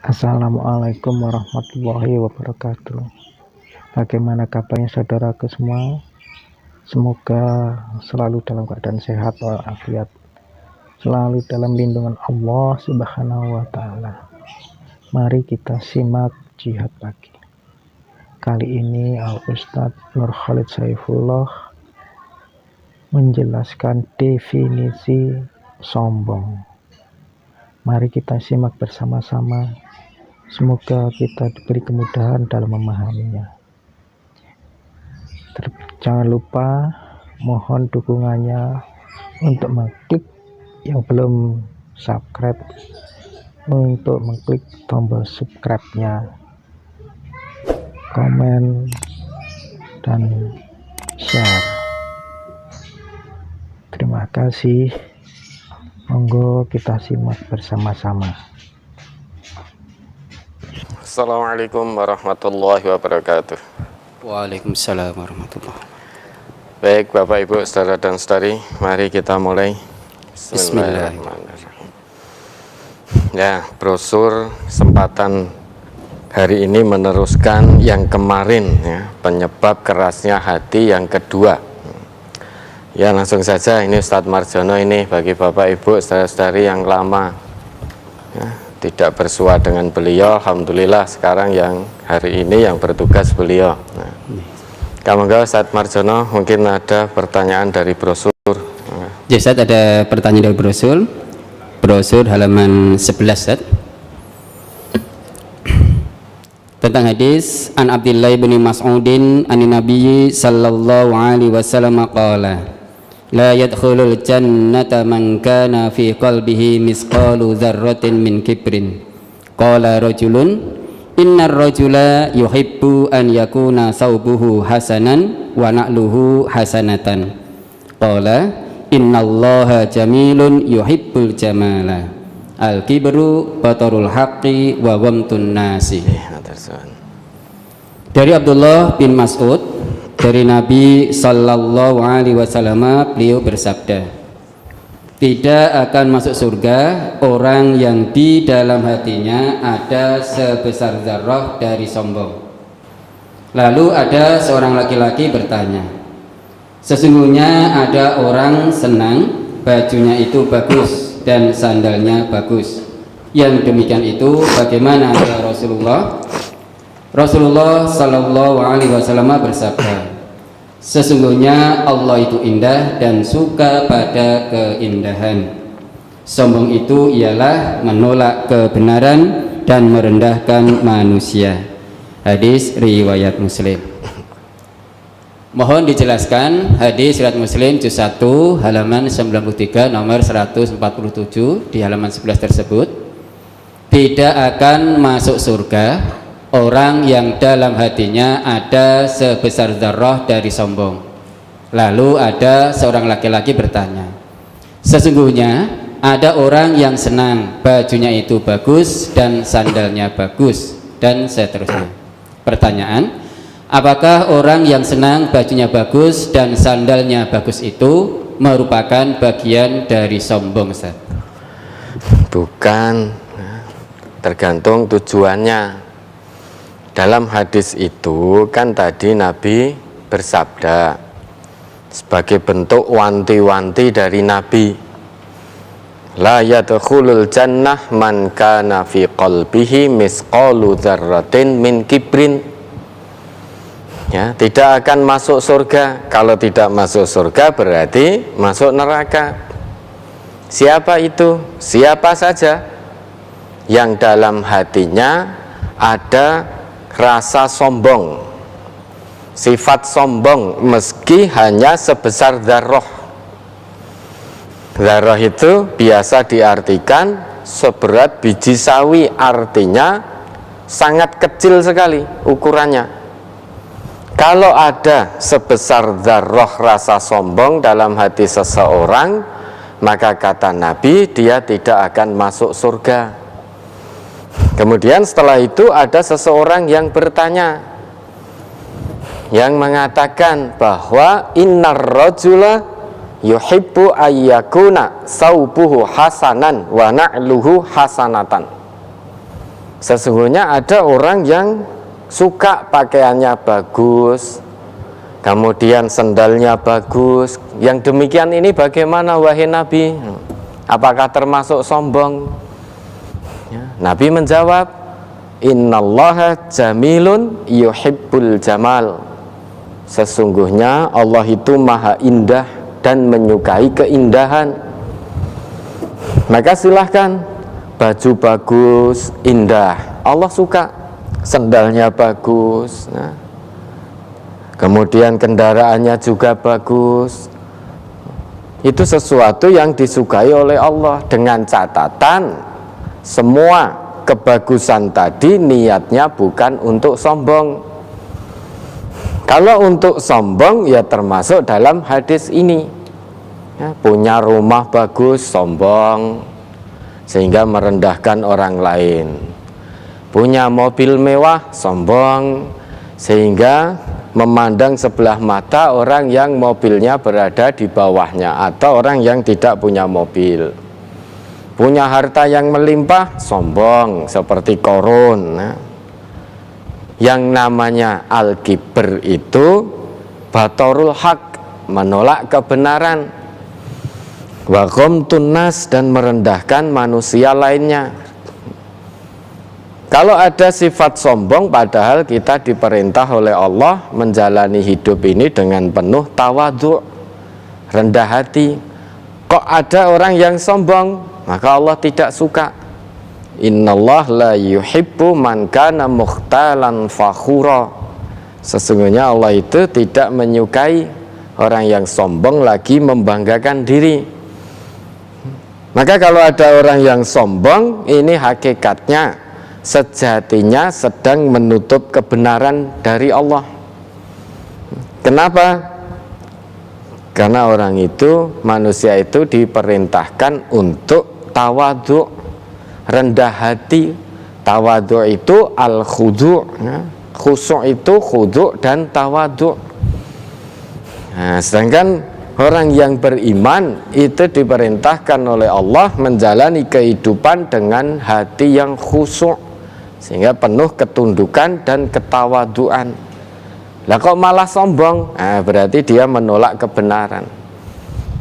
Assalamualaikum warahmatullahi wabarakatuh. Bagaimana kabarnya saudaraku semua? Semoga selalu dalam keadaan sehat walafiat, selalu dalam lindungan Allah Subhanahu wa Ta'ala. Mari kita simak jihad pagi. Kali ini Al-Ustadz Nur Khalid Saifullah menjelaskan definisi sombong. Mari kita simak bersama-sama. Semoga kita diberi kemudahan dalam memahaminya. Jangan lupa mohon dukungannya untuk mengklik yang belum subscribe, untuk mengklik tombol subscribe-nya, komen, dan share. Terima kasih. Monggo kita simak bersama-sama. Assalamualaikum warahmatullahi wabarakatuh. Waalaikumsalam warahmatullahi wabarakatuh. Baik Bapak Ibu, saudara dan saudari, mari kita mulai. Bismillahirrahmanirrahim. Ya, brosur kesempatan hari ini meneruskan yang kemarin ya, penyebab kerasnya hati yang kedua. Ya, langsung saja, ini Ustadz Marjono ini bagi Bapak Ibu, saudara-saudari yang lama ya, tidak bersua dengan beliau. Alhamdulillah sekarang yang hari ini yang bertugas beliau. Nah, kamu enggak Ustadz Marjono, mungkin ada pertanyaan dari brosur. Ya Ustaz, ada pertanyaan dari brosur halaman 11 Ustaz. Tentang hadis An Abdillah bin Mas'udin anin Nabi sallallahu alaihi wasallam qala la yadkhulul jannata man kana fi qalbihi misqalu dzarratin min kibrin. Qala rajulun innar rajula yuhibbu an yakuna saubuhu hasanan wa na'luhu hasanatan. Qala innallaha jamilun yuhibbul jamala. Al-kibru batarul haqqi wa ghamtun nasi. Dari Abdullah bin Mas'ud dari Nabi sallallahu alaihi wasallam, beliau bersabda, tidak akan masuk surga orang yang di dalam hatinya ada sebesar zarrah dari sombong. Lalu ada seorang laki-laki bertanya, sesungguhnya ada orang senang bajunya itu bagus dan sandalnya bagus. Yang demikian itu bagaimana ya Rasulullah? Rasulullah sallallahu alaihi wasallam bersabda, sesungguhnya Allah itu indah dan suka pada keindahan. Sombong itu ialah menolak kebenaran dan merendahkan manusia. Hadis riwayat Muslim. Mohon dijelaskan hadis riwayat Muslim juz 1 halaman 93 nomor 147 di halaman 11 tersebut. Tidak akan masuk surga orang yang dalam hatinya ada sebesar zarrah dari sombong. Lalu ada seorang laki-laki bertanya, sesungguhnya ada orang yang senang bajunya itu bagus dan sandalnya bagus, dan seterusnya. Pertanyaan, apakah orang yang senang bajunya bagus dan sandalnya bagus itu merupakan bagian dari sombong, Ustaz? Bukan, tergantung tujuannya. Dalam hadis itu kan tadi Nabi bersabda sebagai bentuk wanti-wanti dari Nabi, la yadkhulul jannah man kana fi qalbihi misqalu dzarratin min kibrin. Ya, tidak akan masuk surga. Kalau tidak masuk surga berarti masuk neraka. Siapa itu? Siapa saja yang dalam hatinya ada rasa sombong, sifat sombong, meski hanya sebesar dzarrah. Dzarrah itu biasa diartikan seberat biji sawi, artinya sangat kecil sekali ukurannya. Kalau ada sebesar dzarrah rasa sombong dalam hati seseorang, maka kata Nabi, dia tidak akan masuk surga. Kemudian setelah itu ada seseorang yang bertanya, yang mengatakan bahwa innar rajula yuhibbu ayyakuna saubuhu hasanan wa na'luhu hasanatan. Sesungguhnya ada orang yang suka pakaiannya bagus, kemudian sendalnya bagus. Yang demikian ini bagaimana wahai Nabi? Apakah termasuk sombong? Nabi menjawab, innallaha jamilun yuhibbul jamal. Sesungguhnya Allah itu maha indah dan menyukai keindahan. Maka silahkan, baju bagus, indah, Allah suka. Sendalnya bagus, nah, kemudian kendaraannya juga bagus. Itu sesuatu yang disukai oleh Allah, dengan catatan semua kebagusan tadi niatnya bukan untuk sombong. Kalau untuk sombong ya termasuk dalam hadis ini, ya, punya rumah bagus sombong sehingga merendahkan orang lain, punya mobil mewah sombong sehingga memandang sebelah mata orang yang mobilnya berada di bawahnya atau orang yang tidak punya mobil. Punya harta yang melimpah sombong seperti Qarun. Nah, yang namanya al-kibr itu batorul haq, menolak kebenaran, wa ghamtun nas, dan merendahkan manusia lainnya. Kalau ada sifat sombong padahal kita diperintah oleh Allah menjalani hidup ini dengan penuh tawadhu, rendah hati, kok ada orang yang sombong, maka Allah tidak suka. Innallah la yuhibbu man kana mukhtalan fakhura. Sesungguhnya Allah itu tidak menyukai orang yang sombong lagi membanggakan diri. Maka kalau ada orang yang sombong, ini hakikatnya sejatinya sedang menutup kebenaran dari Allah. Kenapa? Karena orang itu, manusia itu diperintahkan untuk tawadhu, rendah hati. Tawadhu itu al-khudu', ya. Khusu' itu khudu' dan tawadhu. Nah, sedangkan orang yang beriman itu diperintahkan oleh Allah menjalani kehidupan dengan hati yang khusu', sehingga penuh ketundukan dan ketawaduan. Lah kok malah sombong? Nah, berarti dia menolak kebenaran.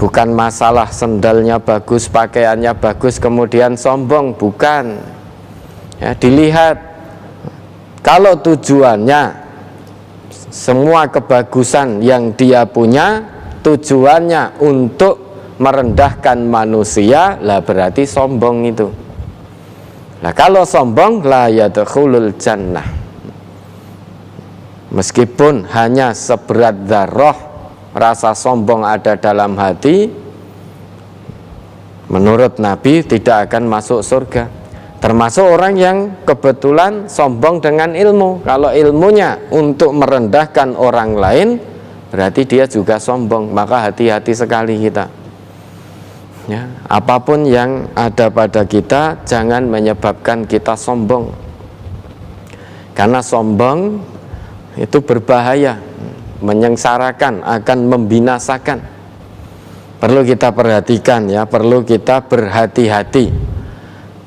Bukan masalah sendalnya bagus, pakaiannya bagus kemudian sombong, bukan. Ya, dilihat kalau tujuannya semua kebagusan yang dia punya tujuannya untuk merendahkan manusia, lah berarti sombong itu. Nah, kalau sombong la yadkhulul jannah. Meskipun hanya seberat dzarrah rasa sombong ada dalam hati, menurut Nabi tidak akan masuk surga. Termasuk orang yang kebetulan sombong dengan ilmu. Kalau ilmunya untuk merendahkan orang lain, berarti dia juga sombong. Maka hati-hati sekali kita. Ya, apapun yang ada pada kita jangan menyebabkan kita sombong. Karena sombong itu berbahaya, menyengsarakan, akan membinasakan. Perlu kita perhatikan, ya, perlu kita berhati-hati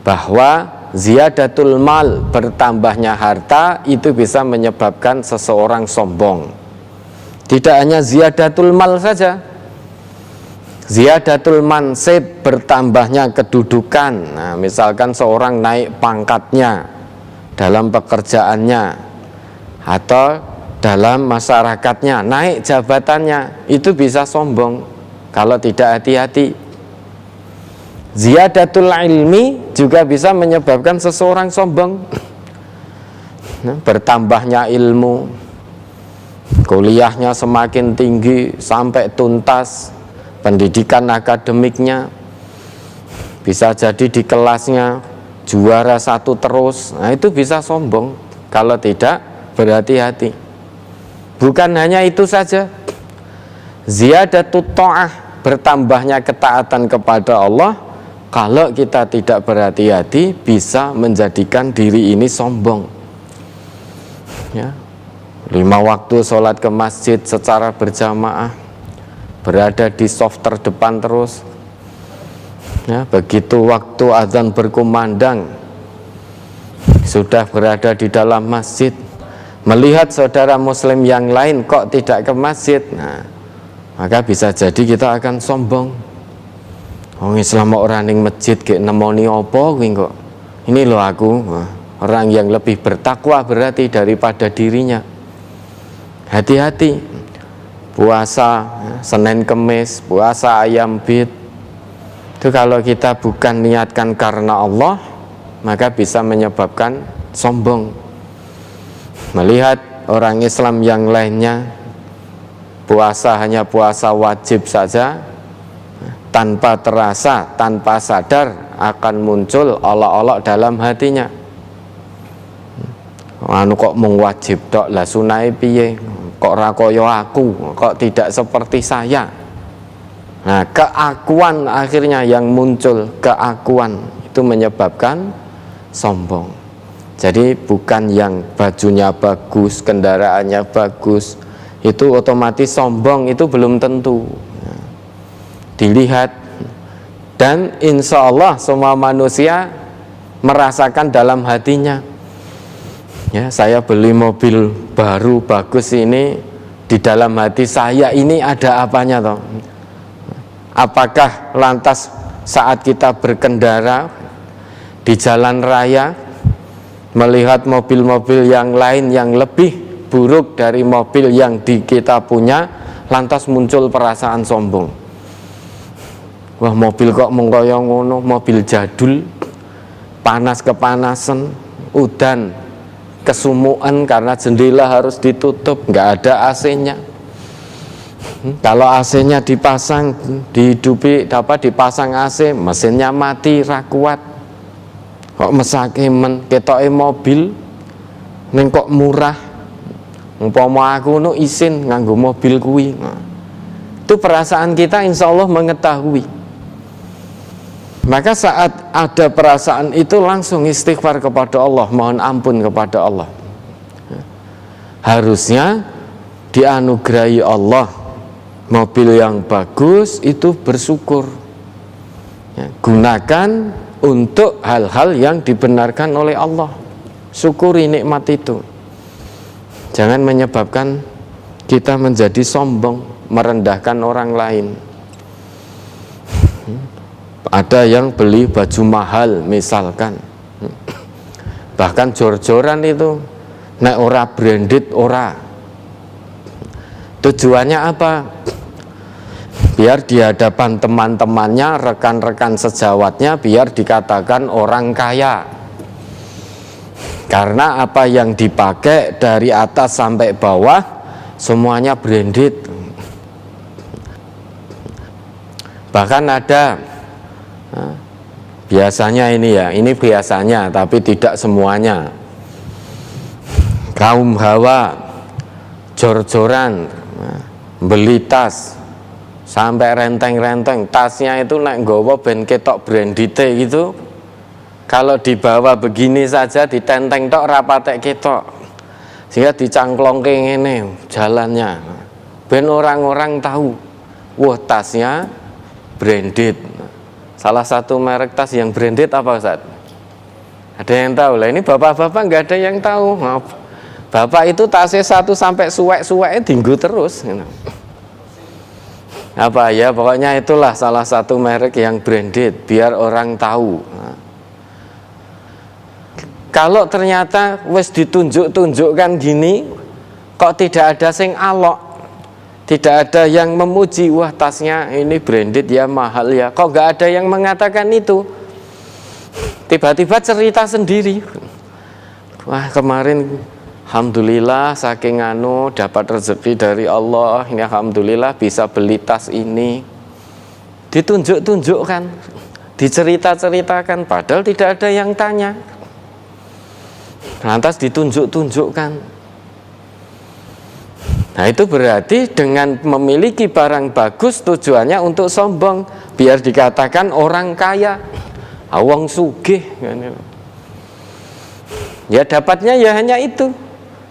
bahwa ziyadatul mal, bertambahnya harta, itu bisa menyebabkan seseorang sombong. Tidak hanya ziyadatul mal saja, ziyadatul mansib, bertambahnya kedudukan. Nah, misalkan seorang naik pangkatnya dalam pekerjaannya atau dalam masyarakatnya, naik jabatannya, itu bisa sombong kalau tidak hati-hati. Ziyadatul ilmi juga bisa menyebabkan seseorang sombong. Nah, bertambahnya ilmu, kuliahnya semakin tinggi sampai tuntas, pendidikan akademiknya, bisa jadi di kelasnya juara 1 terus. Nah, itu bisa sombong kalau tidak berhati-hati. Bukan hanya itu saja, ziyadatut ta'ah, bertambahnya ketaatan kepada Allah, kalau kita tidak berhati-hati bisa menjadikan diri ini sombong. Ya, 5 waktu sholat ke masjid secara berjamaah, berada di saf terdepan terus. Ya, begitu waktu azan berkumandang sudah berada di dalam masjid, melihat saudara muslim yang lain kok tidak ke masjid, nah, maka bisa jadi kita akan sombong. Wong Islam orang ning masjid gek nemoni apa kuwi kok. Ini loh aku, orang yang lebih bertakwa berarti daripada dirinya. Hati-hati. Puasa Senin Kemis, puasa ayam bid, itu kalau kita bukan niatkan karena Allah, maka bisa menyebabkan sombong. Melihat orang Islam yang lainnya puasa hanya puasa wajib saja, tanpa terasa, tanpa sadar akan muncul olok-olok dalam hatinya. Anu kok mung wajib tok, lah sunai piye? Kok ra kaya aku, kok tidak seperti saya. Nah, keakuan akhirnya yang muncul, keakuan itu menyebabkan sombong. Jadi bukan yang bajunya bagus, kendaraannya bagus, itu otomatis sombong, itu belum tentu. Dilihat, dan insya Allah semua manusia merasakan dalam hatinya, ya, saya beli mobil baru bagus ini, di dalam hati saya ini ada apanya toh? Apakah lantas saat kita berkendara di jalan raya melihat mobil-mobil yang lain yang lebih buruk dari mobil yang kita punya, lantas muncul perasaan sombong? Wah, mobil kok mung kaya ngono, mobil jadul, panas kepanasan, udan kesumuan karena jendela harus ditutup, nggak ada AC-nya. Kalau AC-nya dipasang, dihidupi, dapat dipasang AC, mesinnya mati, ra kuat. Kok mesake men, ketoke mobil ning kok murah. Umpama aku no isin nganggo mobil kuwi. Nah, itu perasaan kita insya Allah mengetahui. Maka saat ada perasaan itu langsung istighfar kepada Allah, mohon ampun kepada Allah. Harusnya dianugerahi Allah mobil yang bagus, itu bersyukur. Gunakan untuk hal-hal yang dibenarkan oleh Allah. Syukuri nikmat itu. Jangan menyebabkan kita menjadi sombong, merendahkan orang lain. Ada yang beli baju mahal misalkan, bahkan jor-joran itu, nek ora branded ora. Tujuannya apa? Biar di hadapan teman-temannya, rekan-rekan sejawatnya, biar dikatakan orang kaya. Karena apa yang dipakai dari atas sampai bawah semuanya branded. Bahkan ada, biasanya ini ya, ini biasanya tapi tidak semuanya, kaum hawa jor-joran, beli tas sampai renteng-renteng, tasnya itu nek nggawa ben ketok brandite gitu. Kalau dibawa begini saja ditenteng tok rapatek ketok, sehingga dicangklongke ngene jalannya, ben orang-orang tahu, wah tasnya branded. Salah satu merek tas yang branded apa Ustaz? Ada yang tahu? Lah ini bapak-bapak nggak ada yang tahu. Bapak itu tasnya satu sampai suwek-suweknya dinggo terus. Apa ya, pokoknya itulah salah satu merek yang branded biar orang tahu. Kalau ternyata wis ditunjuk-tunjukkan gini, kok tidak ada sing alok, tidak ada yang memuji, wah tasnya ini branded ya, mahal ya, kok nggak ada yang mengatakan itu. Tiba-tiba cerita sendiri, wah kemarin alhamdulillah saking anu dapat rezeki dari Allah, ini alhamdulillah bisa beli tas ini. Ditunjuk-tunjukkan, dicerita-ceritakan, padahal tidak ada yang tanya. Lantas ditunjuk-tunjukkan. Nah itu berarti dengan memiliki barang bagus tujuannya untuk sombong, biar dikatakan orang kaya, awang sugih. Ya dapatnya ya hanya itu,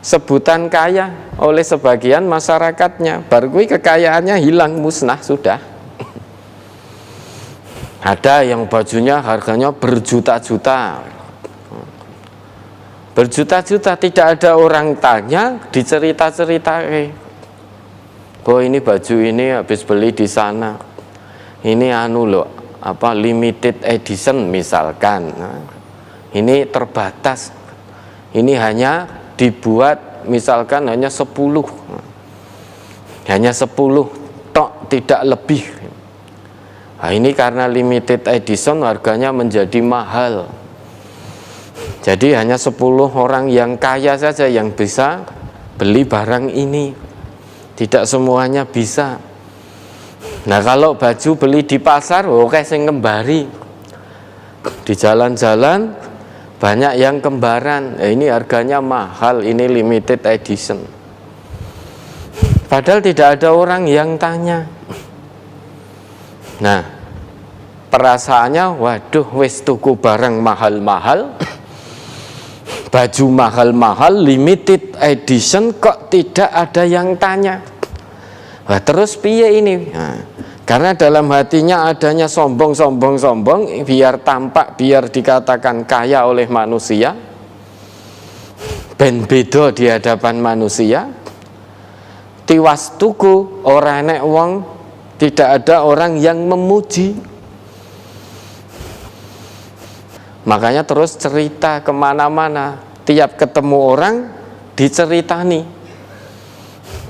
sebutan kaya oleh sebagian masyarakatnya. Baru kekayaannya hilang, musnah sudah. Ada yang bajunya harganya berjuta-juta, berjuta-juta, tidak ada orang tanya, dicerita-cerita, bahwa ini baju ini habis beli di sana, ini limited edition misalkan, ini terbatas, ini hanya dibuat misalkan hanya 10 tok, tidak lebih. Nah, ini karena limited edition harganya menjadi mahal. Jadi hanya 10 orang yang kaya saja yang bisa beli barang ini. Tidak semuanya bisa. Nah, kalau baju beli di pasar, oke sing ngembari. Di jalan-jalan banyak yang kembaran. Ini harganya mahal, ini limited edition. Padahal tidak ada orang yang tanya. Nah, perasaannya, waduh wis tuku barang mahal-mahal, baju mahal-mahal, limited edition, kok tidak ada yang tanya. Nah, terus piye ini? Nah, karena dalam hatinya adanya sombong, biar tampak, biar dikatakan kaya oleh manusia, ben beda di hadapan manusia. Tiwas tuku, ora enek wong, tidak ada orang yang memuji. Makanya terus cerita kemana-mana, tiap ketemu orang diceritani.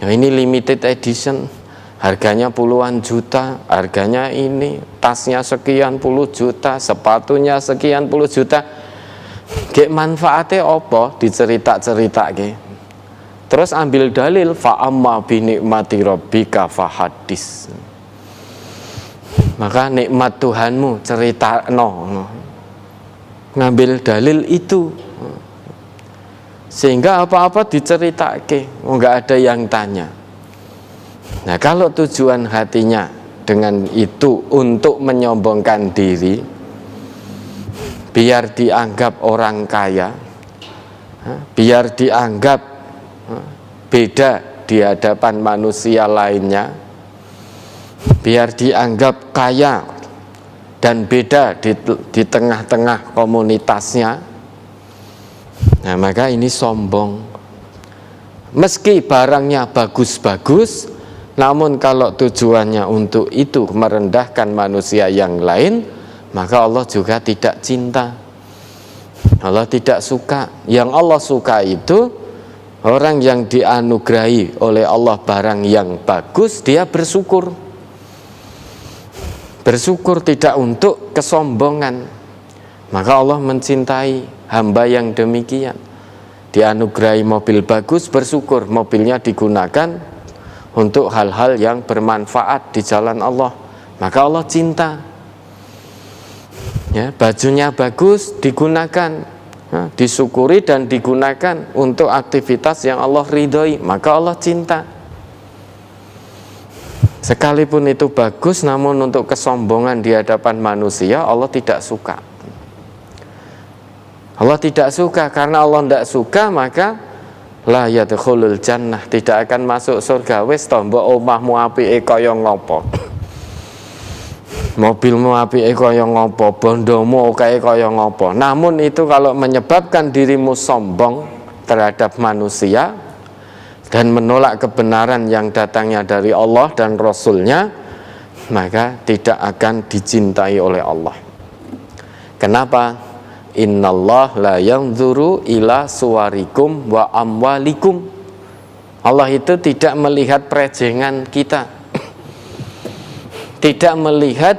Nah, ini limited edition, harganya puluhan juta, harganya ini, tasnya sekian puluh juta, sepatunya sekian puluh juta. Gek manfaatnya apa? Dicerita-cerita. Terus ambil dalil, fa'amma binikmati rabbika fahadis. Maka nikmat Tuhanmu cerita ngambil dalil itu, sehingga apa-apa diceritake, nggak ada yang tanya. Nah, kalau tujuan hatinya dengan itu untuk menyombongkan diri, biar dianggap orang kaya, biar dianggap beda di hadapan manusia lainnya, biar dianggap kaya dan beda di tengah-tengah komunitasnya. Nah, maka ini sombong. Meski barangnya bagus-bagus, namun kalau tujuannya untuk itu merendahkan manusia yang lain, maka Allah juga tidak cinta. Allah tidak suka. Yang Allah suka itu orang yang dianugerahi oleh Allah barang yang bagus, dia bersyukur. Bersyukur, tidak untuk kesombongan. Maka Allah mencintai hamba yang demikian. Dianugerahi mobil bagus, bersyukur mobilnya digunakan untuk hal-hal yang bermanfaat di jalan Allah, maka Allah cinta. Ya, bajunya bagus, digunakan, disyukuri dan digunakan untuk aktivitas yang Allah ridhoi, maka Allah cinta. Sekalipun itu bagus, namun untuk kesombongan di hadapan manusia, Allah tidak suka. Allah tidak suka, karena Allah tidak suka, maka la yadkhulul jannah, tidak akan masuk surga. Wis to mbok omahmu apike kaya ngopo, mobilmu apike kaya ngopo, bondomu kae kaya ngopo, namun itu kalau menyebabkan dirimu sombong terhadap manusia dan menolak kebenaran yang datangnya dari Allah dan Rasul-Nya, maka tidak akan dicintai oleh Allah. Kenapa? Innallah la yanzuru ila suwarikum wa amwalikum. Allah itu tidak melihat prejengan kita, tidak melihat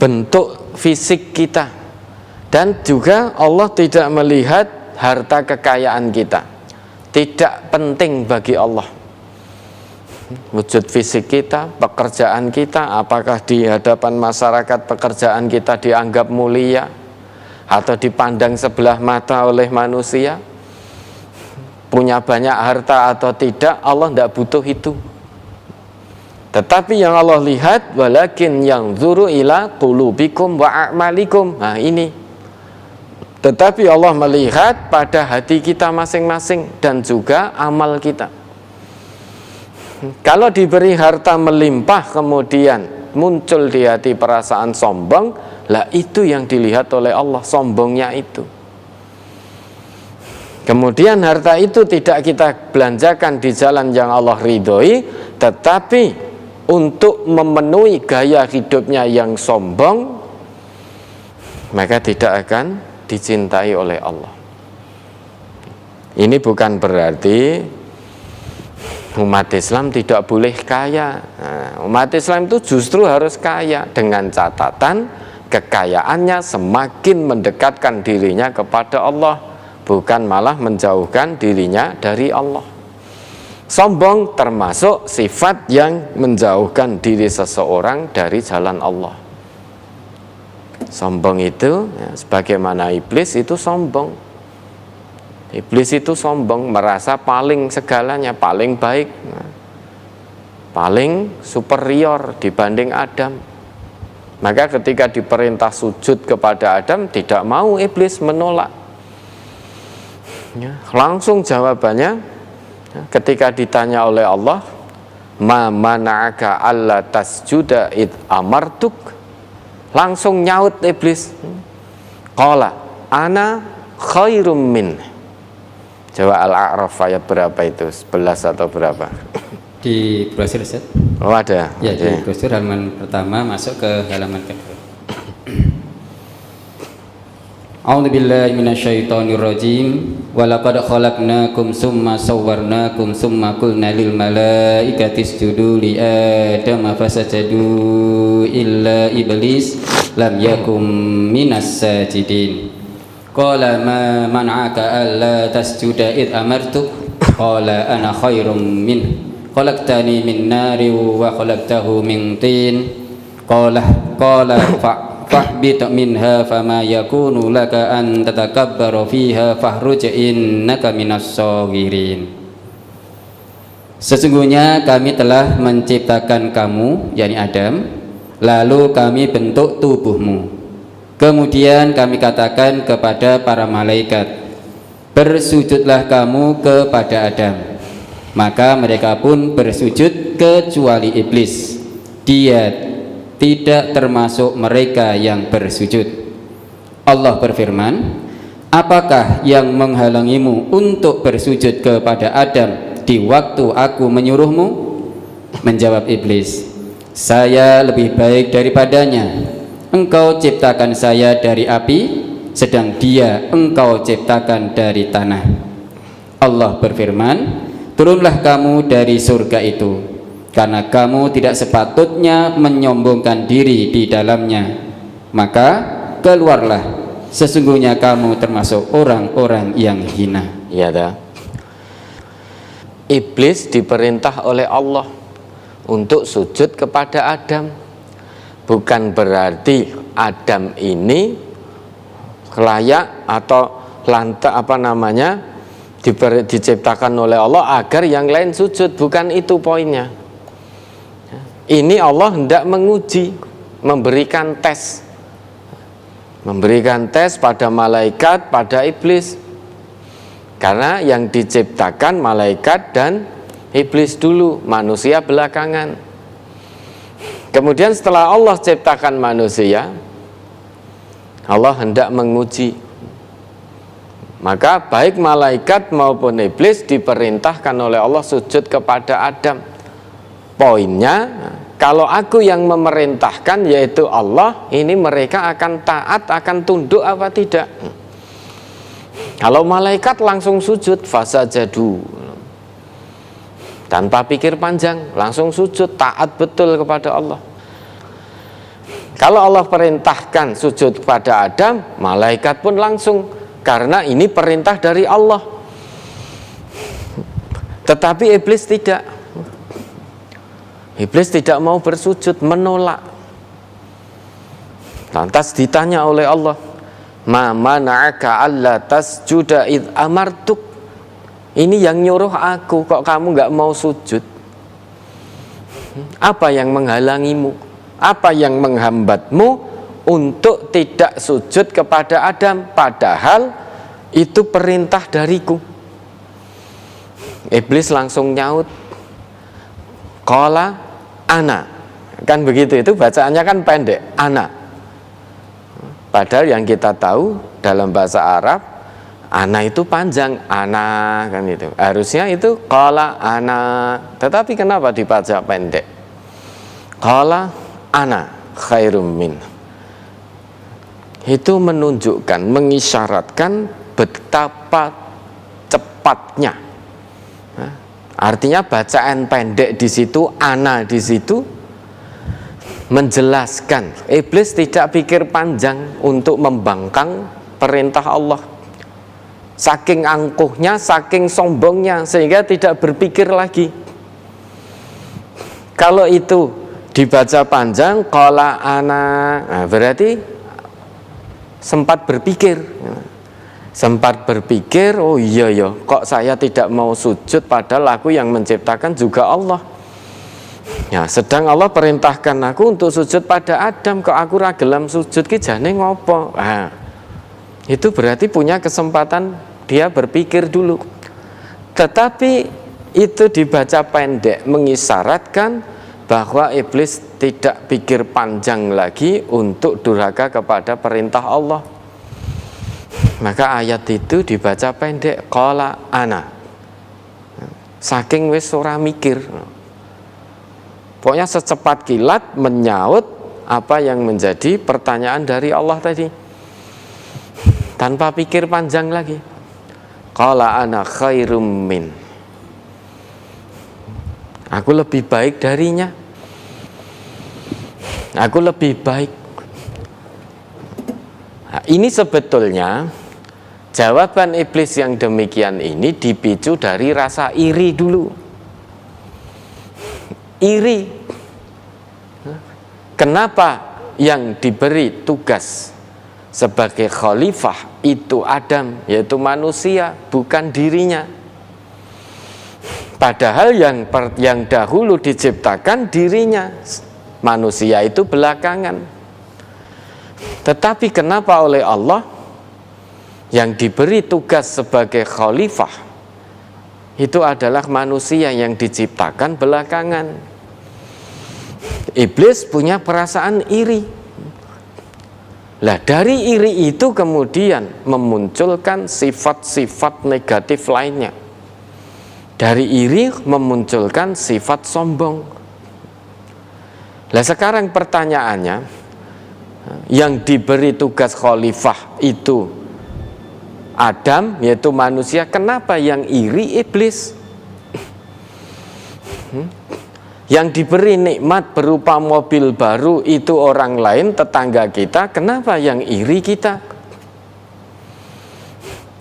bentuk fisik kita, dan juga Allah tidak melihat harta kekayaan kita. Tidak penting bagi Allah wujud fisik kita, pekerjaan kita, apakah di hadapan masyarakat pekerjaan kita dianggap mulia atau dipandang sebelah mata oleh manusia, punya banyak harta atau tidak, Allah tidak butuh itu. Tetapi yang Allah lihat, walakin yanzuru ila qulubikum wa a'malikum. Nah, ini. Tetapi Allah melihat pada hati kita masing-masing dan juga amal kita. Kalau diberi harta melimpah kemudian muncul di hati perasaan sombong, lah itu yang dilihat oleh Allah, sombongnya itu. Kemudian harta itu tidak kita belanjakan di jalan yang Allah ridhoi, tetapi untuk memenuhi gaya hidupnya yang sombong, maka tidak akan dicintai oleh Allah. Ini bukan berarti umat Islam tidak boleh kaya. Umat Islam itu justru harus kaya, dengan catatan kekayaannya semakin mendekatkan dirinya kepada Allah, bukan malah menjauhkan dirinya dari Allah. Sombong termasuk sifat yang menjauhkan diri seseorang dari jalan Allah. Sombong itu, sebagaimana iblis itu sombong. Iblis itu sombong, merasa paling segalanya, paling baik, paling superior dibanding Adam. Maka ketika diperintah sujud kepada Adam, tidak mau, iblis menolak. Langsung jawabannya ketika ditanya oleh Allah, ma mana'aka alla tasjuda id amartuk, langsung nyaut iblis, qala ana khairum min. Coba Al-A'raf ayat berapa itu? 11 atau berapa? Di brosur Ustaz. Oh ada. Ya, di brosur halaman pertama masuk ke halaman kedua. A'udzu billahi minasyaitonir rajim. Wa laqad khalaqnakum summa sawwarnakum summa qulna lil malaikati isjudu li adama fasajadu illa iblis lam yakum minas sajidin. Qala ma man'aka alla tasjuda id amartuk qala ana khairum min khalaqtani min nari wa khalaqtahu min tin qala fahbit minha fama yakunu laka an tatakabbara fiha fahruj innaka minas saghirin. Sesungguhnya kami telah menciptakan kamu, yakni Adam, lalu kami bentuk tubuhmu. Kemudian kami katakan kepada para malaikat, bersujudlah kamu kepada Adam. Maka mereka pun bersujud kecuali iblis. Dia tidak termasuk mereka yang bersujud. Allah berfirman, apakah yang menghalangimu untuk bersujud kepada Adam di waktu aku menyuruhmu? Menjawab iblis, saya lebih baik daripadanya. Engkau ciptakan saya dari api, sedang dia engkau ciptakan dari tanah. Allah berfirman, turunlah kamu dari surga itu, karena kamu tidak sepatutnya menyombongkan diri di dalamnya. Maka keluarlah, sesungguhnya kamu termasuk orang-orang yang hina. Ya dah. Iblis diperintah oleh Allah untuk sujud kepada Adam. Bukan berarti Adam ini layak atau diciptakan oleh Allah agar yang lain sujud. Bukan itu poinnya. Ini Allah hendak menguji, memberikan tes pada malaikat, pada iblis. Karena yang diciptakan malaikat dan iblis dulu, manusia belakangan. Kemudian setelah Allah ciptakan manusia, Allah hendak menguji. Maka baik malaikat maupun iblis diperintahkan oleh Allah sujud kepada Adam. Poinnya, kalau aku yang memerintahkan, yaitu Allah, ini mereka akan taat, akan tunduk apa tidak? Kalau malaikat langsung sujud, fasajadu, tanpa pikir panjang, langsung sujud, taat betul kepada Allah. Kalau Allah perintahkan sujud kepada Adam, malaikat pun langsung, karena ini perintah dari Allah. Tetapi iblis tidak. Iblis tidak mau bersujud, menolak. Lantas ditanya oleh Allah, ma mana'aka alla tasjuda id amartuk. Ini yang nyuruh aku, kok kamu gak mau sujud? Apa yang menghalangimu? Apa yang menghambatmu untuk tidak sujud kepada Adam? Padahal itu perintah dariku. Iblis langsung nyaut, qala ana. Kan begitu, itu bacaannya kan pendek, ana. Padahal yang kita tahu dalam bahasa Arab, Ana itu panjang, ana kan itu. Harusnya itu qala ana. Tetapi kenapa dibaca pendek? Qala ana khairum min. Itu menunjukkan, mengisyaratkan betapa cepatnya. Artinya bacaan pendek di situ, ana di situ menjelaskan iblis tidak pikir panjang untuk membangkang perintah Allah. Saking angkuhnya, saking sombongnya, sehingga tidak berpikir lagi. Kalau itu dibaca panjang, qala ana, nah, berarti sempat berpikir. Sempat berpikir, oh iya ya, kok saya tidak mau sujud padahal aku yang menciptakan juga Allah. Ya, sedang Allah perintahkan aku untuk sujud pada Adam, kok aku ra gelem sujud ki jane ngopo? Nah, itu berarti punya kesempatan dia berpikir dulu. Tetapi itu dibaca pendek mengisyaratkan bahwa iblis tidak pikir panjang lagi untuk durhaka kepada perintah Allah. Maka ayat itu dibaca pendek, qala ana. Saking wis ora mikir. Pokoknya secepat kilat menyaut apa yang menjadi pertanyaan dari Allah tadi. Tanpa pikir panjang lagi. Qala ana khairum min. Aku lebih baik darinya. Aku lebih baik. Nah, ini sebetulnya jawaban iblis yang demikian ini dipicu dari rasa iri dulu. Iri. Kenapa yang diberi tugas sebagai khalifah itu Adam, yaitu manusia, bukan dirinya? Padahal yang dahulu diciptakan dirinya, manusia itu belakangan. Tetapi kenapa oleh Allah yang diberi tugas sebagai khalifah itu adalah manusia yang diciptakan belakangan? Iblis punya perasaan iri. Lah dari iri itu kemudian memunculkan sifat-sifat negatif lainnya. Dari iri memunculkan sifat sombong. Lah sekarang pertanyaannya, yang diberi tugas khalifah itu Adam, yaitu manusia, kenapa yang iri iblis? Yang diberi nikmat berupa mobil baru itu orang lain, tetangga kita, kenapa yang iri kita?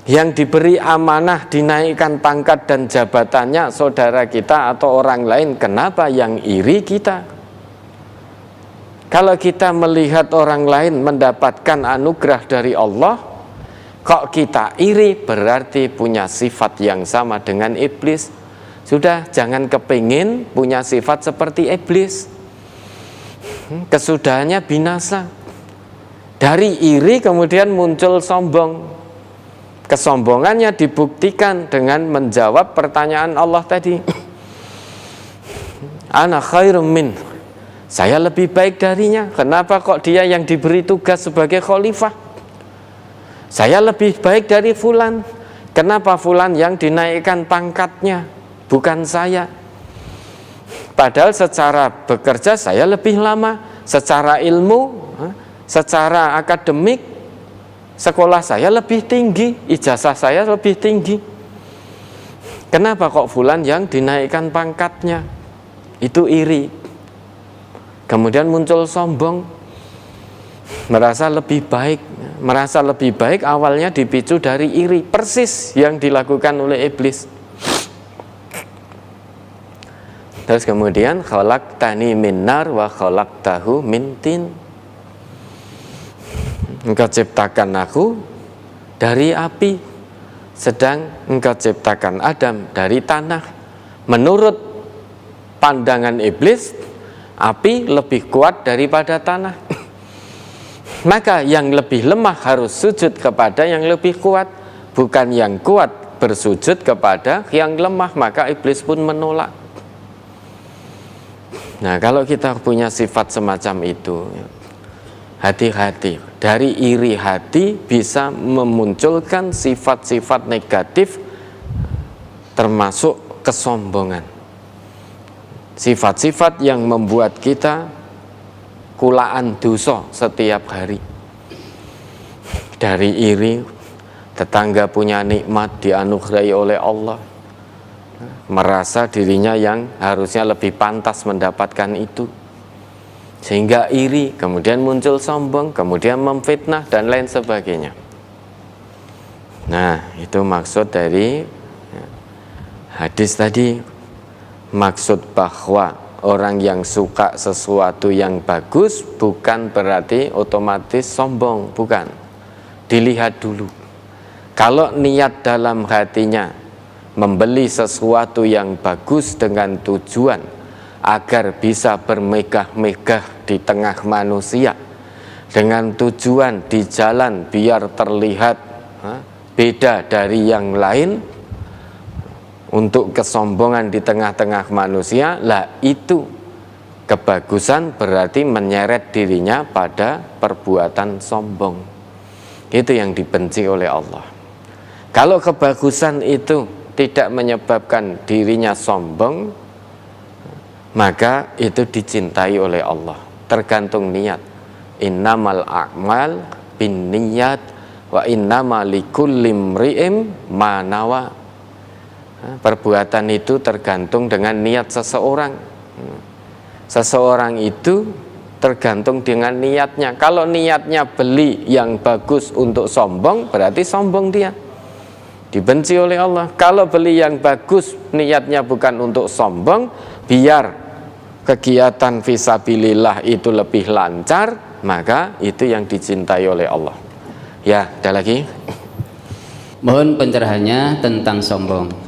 Yang diberi amanah dinaikkan pangkat dan jabatannya saudara kita atau orang lain, kenapa yang iri kita? Kalau kita melihat orang lain mendapatkan anugerah dari Allah, kok kita iri, berarti punya sifat yang sama dengan iblis. Sudah, jangan kepingin punya sifat seperti iblis. Kesudahannya binasa. Dari iri kemudian muncul sombong. Kesombongannya dibuktikan dengan menjawab pertanyaan Allah tadi. Ana khairum min. Saya lebih baik darinya. Kenapa kok dia yang diberi tugas sebagai khalifah? Saya lebih baik dari fulan. Kenapa fulan yang dinaikkan pangkatnya, bukan saya? Padahal secara bekerja saya lebih lama, secara ilmu, secara akademik, sekolah saya lebih tinggi, ijazah saya lebih tinggi. Kenapa kok fulan yang dinaikkan pangkatnya? Itu iri. Kemudian muncul sombong, merasa lebih baik awalnya dipicu dari iri, persis yang dilakukan oleh iblis. Terus kemudian khalaqtani min nar wa khalaqtahu min tin. Engkau ciptakan aku dari api, sedang engkau ciptakan Adam dari tanah. Menurut pandangan iblis, api lebih kuat daripada tanah. Maka yang lebih lemah harus sujud kepada yang lebih kuat, bukan yang kuat bersujud kepada yang lemah. Maka iblis pun menolak. Nah, kalau kita punya sifat semacam itu, hati-hati. Dari iri hati bisa memunculkan sifat-sifat negatif termasuk kesombongan. Sifat-sifat yang membuat kita kulaan dosa setiap hari. Dari iri, tetangga punya nikmat dianugerahi oleh Allah, merasa dirinya yang harusnya lebih pantas mendapatkan itu, sehingga iri, kemudian muncul sombong, kemudian memfitnah dan lain sebagainya. Nah, itu maksud dari hadis tadi. Maksud bahwa orang yang suka sesuatu yang bagus bukan berarti otomatis sombong, bukan. Dilihat dulu. Kalau niat dalam hatinya membeli sesuatu yang bagus dengan tujuan agar bisa bermegah-megah di tengah manusia, dengan tujuan di jalan biar terlihat beda dari yang lain, untuk kesombongan di tengah-tengah manusia, lah itu kebagusan berarti menyeret dirinya pada perbuatan sombong. Itu yang dibenci oleh Allah. Kalau kebagusan itu tidak menyebabkan dirinya sombong, maka itu dicintai oleh Allah. Tergantung niat. Innamal a'mal binniyat wa innamal likulli imri'in ma nawa. Perbuatan itu tergantung dengan niat seseorang. Seseorang itu tergantung dengan niatnya. Kalau niatnya beli yang bagus untuk sombong, berarti sombong dia, dibenci oleh Allah. Kalau beli yang bagus niatnya bukan untuk sombong, biar kegiatan fisabilillah itu lebih lancar, maka itu yang dicintai oleh Allah. Ya, ada lagi? Mohon pencerahannya tentang sombong.